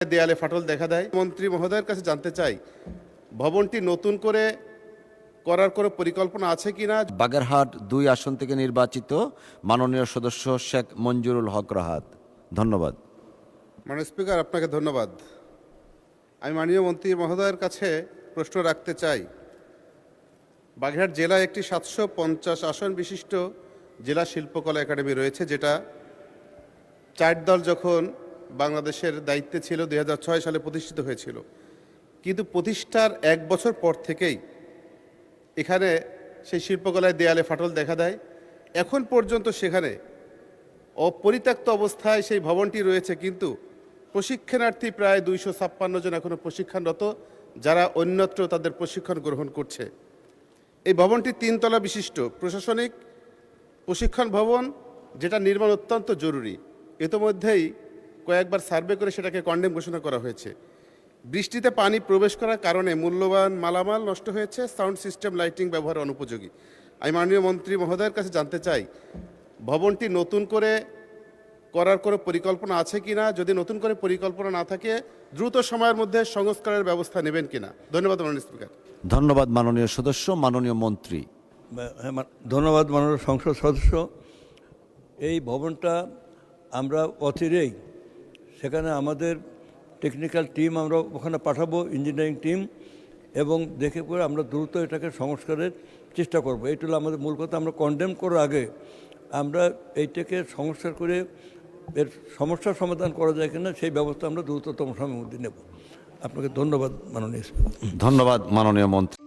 দেয়ালে ফাটল দেখা দেয়। মন্ত্রী মহোদয়ের কাছে জানতে চাই, ভবনটি নতুন করে করার কোনো পরিকল্পনা আছে কিনা। বাগেরহাট ২ আসন থেকে নির্বাচিত মাননীয় সদস্য শেখ মঞ্জুরুল হক রাহাত। ধন্যবাদ। মাননীয় স্পিকার, আপনাকে ধন্যবাদ। আমি মাননীয় মন্ত্রী মহোদয়ের কাছে প্রশ্ন রাখতে চাই, বাগেরহাট জেলায় একটি ৭৫০ আসন বিশিষ্ট জেলা শিল্পকলা একাডেমি রয়েছে, যেটা ৪ দল যখন বাংলাদেশের দায়িত্বে ছিল ২০০৬ সালে প্রতিষ্ঠিত হয়েছিল। কিন্তু প্রতিষ্ঠার ১ বছর পর থেকেই এখানে সেই শিল্পকলায় দেয়ালে ফাটল দেখা দেয়। এখন পর্যন্ত সেখানে অপরিত্যক্ত অবস্থায় সেই ভবনটি রয়েছে, কিন্তু প্রশিক্ষণার্থী প্রায় ২৫৬ জন এখনও প্রশিক্ষণরত, যারা অন্যত্র তাদের প্রশিক্ষণ গ্রহণ করছে। এই ভবনটি ৩ তলা বিশিষ্ট প্রশাসনিক প্রশিক্ষণ ভবন, যেটা নির্মাণ অত্যন্ত জরুরি। ইতোমধ্যেই কয়েকবার সার্ভে করে সেটাকে কন্ডেম ঘোষণা করা হয়েছে। বৃষ্টিতে পানি প্রবেশ করার কারণে মূল্যবান মালামাল নষ্ট হয়েছে, সাউন্ড সিস্টেম লাইটিং ব্যবহার অনুপযোগী। আমি মাননীয় মন্ত্রী মহোদয়ের কাছে জানতে চাই, ভবনটি নতুন করে করার কোনো পরিকল্পনা আছে কিনা, যদি নতুন করে পরিকল্পনা না থাকে দ্রুত সময়ের মধ্যে সংস্কারের ব্যবস্থা নেবেন কিনা। ধন্যবাদ মাননীয় স্পিকার। ধন্যবাদ মাননীয় সদস্য। মাননীয় মন্ত্রী। ধন্যবাদ মাননীয় সংসদ সদস্য। এই ভবনটা আমরা অচিরেই সেখানে আমাদের টেকনিক্যাল টিম আমরা ওখানে পাঠাবো, ইঞ্জিনিয়ারিং টিম, এবং দেখে পরে আমরা দ্রুত এটাকে সংস্কারের চেষ্টা করব। এইটা হলো আমাদের মূল কথা। আমরা কন্ডেম করার আগে আমরা এইটাকে সংস্কার করে এর সমস্যার সমাধান করা যায় কিনা সেই ব্যবস্থা আমরা দ্রুততম সময়ের মধ্যে নেব। আপনাকে ধন্যবাদ মাননীয় স্পিকার। ধন্যবাদ মাননীয় মন্ত্রী।